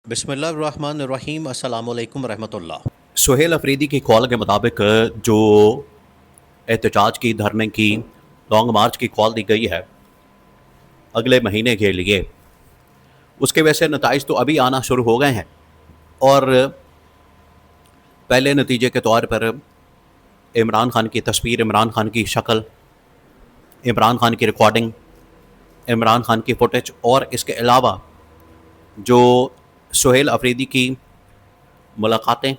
बिस्मिल्लाहिर्रहमानिर्रहीम अस्सलामु अलैकुम रहमतुल्लाह। सुहेल अफरीदी की कॉल के मुताबिक जो एहतजाज की धरने की लॉन्ग मार्च की कॉल दी गई है अगले महीने के लिए, उसके वैसे नताइज तो अभी आना शुरू हो गए हैं। और पहले नतीजे के तौर पर इमरान खान की तस्वीर, इमरान खान की शक्ल, इमरान खान की रिकॉर्डिंग, इमरान खान की फुटेज और इसके अलावा जो सुहेल अफरीदी की मुलाकातें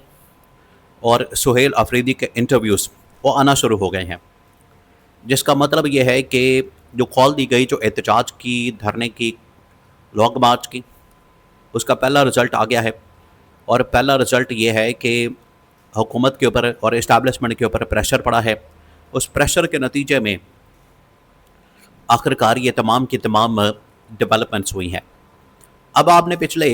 और सुहेल अफरीदी के इंटरव्यूज़ वो आना शुरू हो गए हैं। जिसका मतलब ये है कि जो कॉल दी गई जो एहतजाज की धरने की लॉन्ग मार्च की, उसका पहला रिज़ल्ट आ गया है। और पहला रिज़ल्ट ये है कि हुकूमत के ऊपर और इस्टेब्लिशमेंट के ऊपर प्रेशर पड़ा है। उस प्रेशर के नतीजे में आखिरकार ये तमाम की तमाम डेवलपमेंट्स हुई हैं। अब आपने पिछले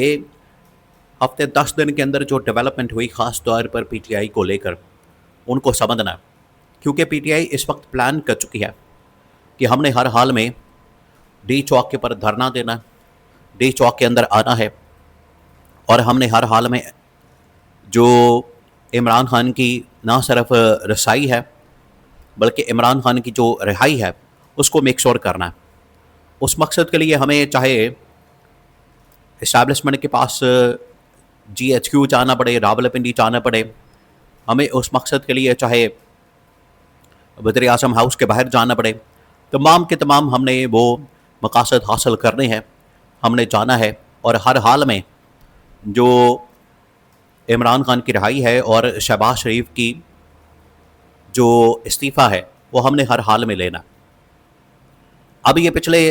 हफ्ते 10 दिन के अंदर जो डेवलपमेंट हुई ख़ास तौर पर पीटीआई को लेकर, उनको समझना है। क्योंकि पीटीआई इस वक्त प्लान कर चुकी है कि हमने हर हाल में डी चौक के ऊपर धरना देना, डी चौक के अंदर आना है और हमने हर हाल में जो इमरान खान की ना सिर्फ रसाई है बल्कि इमरान खान की जो रिहाई है उसको मेक श्योर करना है। उस मकसद के लिए हमें चाहे इस्टेब्लिशमेंट के पास GHQ जाना पड़े, रावलपिंडी जाना पड़े, हमें उस मकसद के लिए चाहे वज़ीर आज़म हाउस के बाहर जाना पड़े, तमाम के तमाम हमने वो मकासद हासिल करने हैं, हमने जाना है। और हर हाल में जो इमरान खान की रिहाई है और शहबाज शरीफ की जो इस्तीफ़ा है वो हमने हर हाल में लेना। अब ये पिछले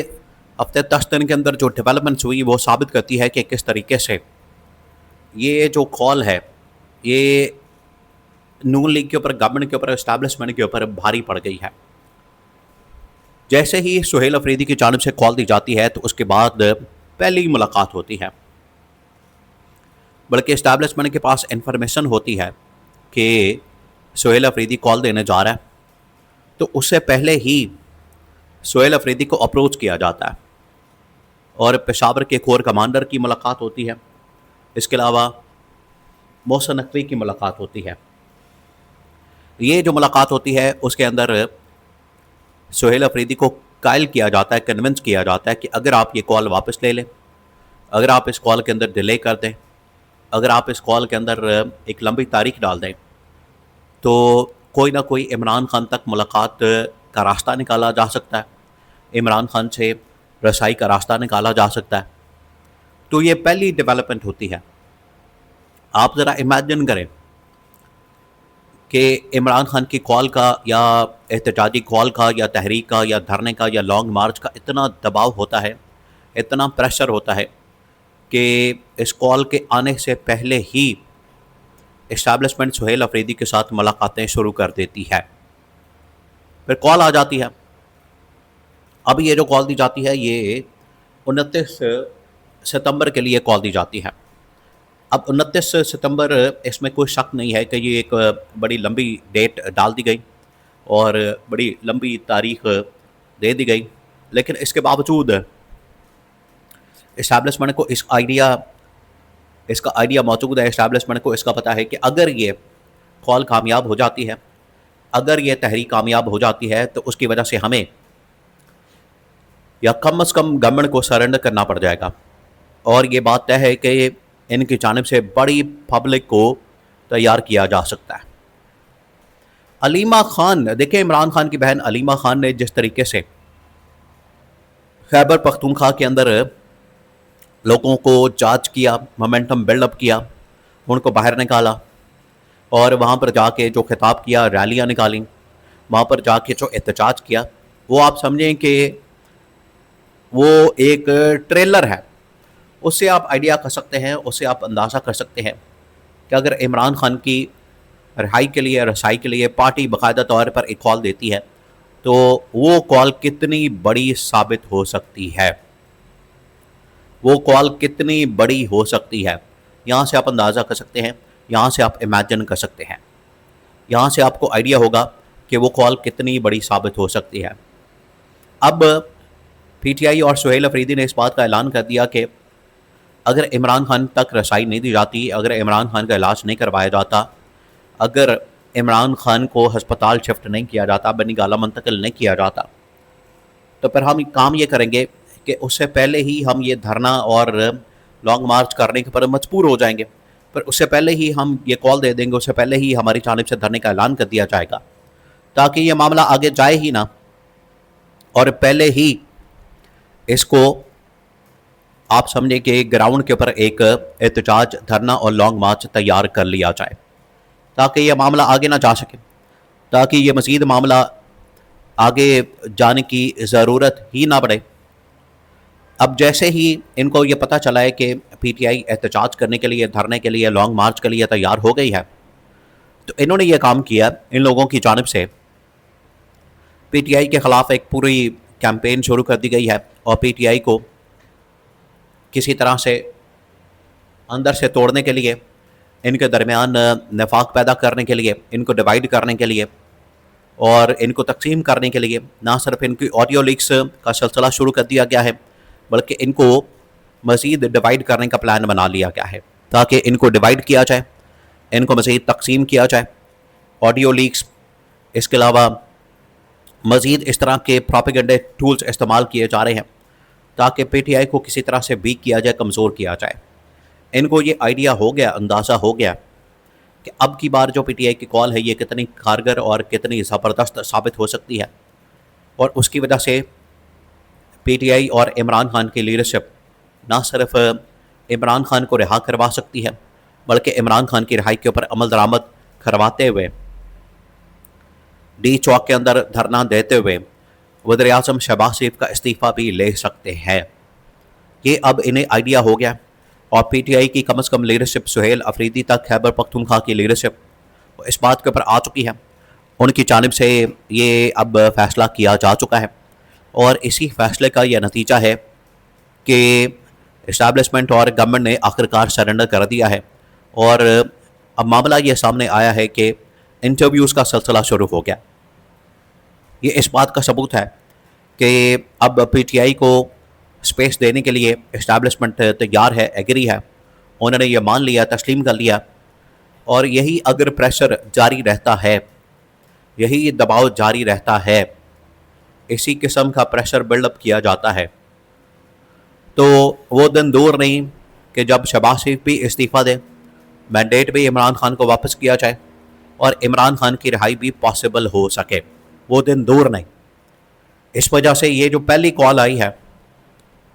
हफ्ते 10 दिन के अंदर जो डेवलपमेंट्स हुई वो साबित करती है कि किस तरीके से ये जो कॉल है ये नून लीग के ऊपर, गवर्नमेंट के ऊपर, इस्टेब्लिशमेंट के ऊपर भारी पड़ गई है। जैसे ही सुहेल अफरीदी की जानिब से कॉल दी जाती है तो उसके बाद पहली मुलाकात होती है, बल्कि इस्टेब्लिशमेंट के पास इंफॉर्मेशन होती है कि सुहेल अफरीदी कॉल देने जा रहा है, तो उससे पहले ही सुहेल अफरीदी को अप्रोच किया जाता है और पेशावर के कोर कमांडर की मुलाकात होती है। इसके अलावा मोहसिन नकवी की मुलाकात होती है। ये जो मुलाकात होती है उसके अंदर सुहेल अफरीदी को कायल किया जाता है, कन्विंस किया जाता है कि अगर आप ये कॉल वापस ले लें, अगर आप इस कॉल के अंदर डिले कर दें, अगर आप इस कॉल के अंदर एक लंबी तारीख डाल दें, तो कोई ना कोई इमरान खान तक मुलाकात का रास्ता निकाला जा सकता है, इमरान खान से रसाई का रास्ता निकाला जा सकता है। तो ये पहली डेवलपमेंट होती है। आप ज़रा इमेजिन करें कि इमरान खान की कॉल का या एहतजाजी कॉल का या तहरीक का या धरने का या लॉन्ग मार्च का इतना दबाव होता है, इतना प्रेशर होता है कि इस कॉल के आने से पहले ही इस्टेब्लिशमेंट सुहेल अफरीदी के साथ मुलाकातें शुरू कर देती है। फिर कॉल आ जाती है। अब ये जो कॉल दी जाती है ये 29 सितंबर के लिए कॉल दी जाती है। अब 29 सितंबर, इसमें कोई शक नहीं है कि ये एक बड़ी लंबी डेट डाल दी गई और बड़ी लंबी तारीख दे दी गई, लेकिन इसके बावजूद इस्टेब्लिशमेंट को इसका आइडिया मौजूद है। इस्टेब्लिशमेंट को इसका पता है कि अगर ये कॉल कामयाब हो जाती है, अगर ये तहरीक कामयाब हो जाती है, तो उसकी वजह से हमें या कम अज़ कम गवर्नमेंट को सरेंडर करना पड़ जाएगा। और ये बात तय है कि इनकी जानिब से बड़ी पब्लिक को तैयार किया जा सकता है। अलीमा खान, देखिए इमरान खान की बहन अलीमा खान ने जिस तरीके से खैबर पख्तूनख्वा के अंदर लोगों को जांच किया, मोमेंटम बिल्डअप किया, उनको बाहर निकाला और वहाँ पर जाके जो खिताब किया, रैलियाँ निकाली, वहाँ पर जाके जो एहतजाज किया, वो आप समझें कि वो एक ट्रेलर है। उससे आप आइडिया कर सकते हैं, उससे आप अंदाज़ा कर सकते हैं कि अगर इमरान खान की रिहाई के लिए, रसाई के लिए पार्टी बाकायदा तौर पर एक कॉल देती है तो वो कॉल कितनी बड़ी साबित हो सकती है, वो कॉल कितनी बड़ी हो सकती है। यहाँ से आप अंदाज़ा कर सकते हैं, यहाँ से आप इमेजिन कर सकते हैं, यहाँ से आपको आइडिया होगा कि वो कॉल कितनी बड़ी साबित हो सकती है। अब पीटीआई और सुहेल अफरीदी ने इस बात का ऐलान कर दिया कि अगर इमरान खान तक रसाई नहीं दी जाती, अगर इमरान खान का इलाज नहीं करवाया जाता, अगर इमरान खान को हस्पताल शिफ्ट नहीं किया जाता, बनी गाला मुंतकिल नहीं किया जाता, तो फिर हम काम ये करेंगे कि उससे पहले ही हम ये धरना और लॉन्ग मार्च करने के पर मजबूर हो जाएंगे। पर उससे पहले ही हम ये कॉल दे देंगे, उससे पहले ही हमारी जानिब से धरने का ऐलान कर दिया जाएगा, ताकि ये मामला आगे जाए ही ना, और पहले ही इसको आप समझे कि ग्राउंड के ऊपर एक एहतजाज, धरना और लॉन्ग मार्च तैयार कर लिया जाए, ताकि ये मामला आगे ना जा सके, ताकि ये मज़ीद मामला आगे जाने की ज़रूरत ही ना पड़े। अब जैसे ही इनको ये पता चला है कि पीटीआई एहतजाज करने के लिए, धरने के लिए, लॉन्ग मार्च के लिए तैयार हो गई है, तो इन्होंने ये काम किया, इन लोगों की जानिब से पीटीआई के ख़िलाफ़ एक पूरी कैंपेन शुरू कर दी गई है, और पीटीआई को किसी तरह से अंदर से तोड़ने के लिए, इनके दरमियान नफाक पैदा करने के लिए, इनको डिवाइड करने के लिए और इनको तकसीम करने के लिए ना सिर्फ इनकी ऑडियो लीक्स का सिलसिला शुरू कर दिया गया है, बल्कि इनको मज़ीद डिवाइड करने का प्लान बना लिया गया है, ताकि इनको डिवाइड किया जाए, इनको मज़ीद तकसीम किया जाए। ऑडियो लीक्स, इसके अलावा मज़ीद इस तरह के प्रोपेगेंडा टूल्स इस्तेमाल किए जा रहे हैं, ताकि पीटीआई को किसी तरह से वीक किया जाए, कमज़ोर किया जाए। इनको ये आइडिया हो गया, अंदाज़ा हो गया कि अब की बार जो पीटीआई की कॉल है ये कितनी कारगर और कितनी ज़बरदस्त साबित हो सकती है, और उसकी वजह से पीटीआई और इमरान खान की लीडरशिप ना सिर्फ इमरान खान को रिहा करवा सकती है, बल्कि इमरान खान की रिहाई के ऊपर अमल दरामद करवाते हुए, डी चौक के अंदर धरना देते हुए वज़ीर-ए-आज़म शहबाज शरीफ का इस्तीफ़ा भी ले सकते हैं। ये अब इन्हें आइडिया हो गया, और पीटीआई की कम से कम लीडरशिप, सुहेल अफरीदी तक खैबर पख्तूनख्वा की लीडरशिप इस बात के ऊपर आ चुकी है, उनकी जानिब से ये अब फैसला किया जा चुका है, और इसी फैसले का यह नतीजा है कि इस्टेब्लिशमेंट और गवर्नमेंट ने आखिरकार सरेंडर कर दिया है, और अब मामला ये सामने आया है कि इंटरव्यूज़ का सिलसिला शुरू हो गया। ये इस बात का सबूत है कि अब पीटीआई को स्पेस देने के लिए इस्टेब्लिशमेंट तैयार है, एग्री है, उन्होंने ये मान लिया, तस्लीम कर लिया, और यही अगर प्रेशर जारी रहता है, यही दबाव जारी रहता है, इसी किस्म का प्रेशर बिल्डअप किया जाता है, तो वो दिन दूर नहीं कि जब शहबाज शरीफ भी इस्तीफ़ा दें, मैंडेट भी इमरान खान को वापस किया जाए, और इमरान खान की रिहाई भी पॉसिबल हो सके। वो दिन दूर नहीं। इस वजह से ये जो पहली कॉल आई है,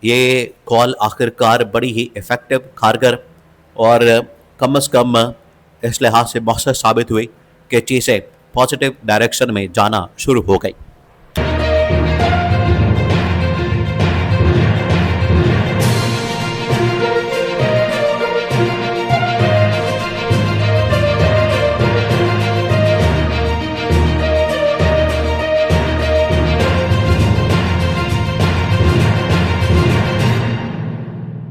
ये कॉल आखिरकार बड़ी ही इफ़ेक्टिव, कारगर और कम अज़ कम इस लिहाज से मौसर साबित हुई कि चीज़ें पॉजिटिव डायरेक्शन में जाना शुरू हो गई।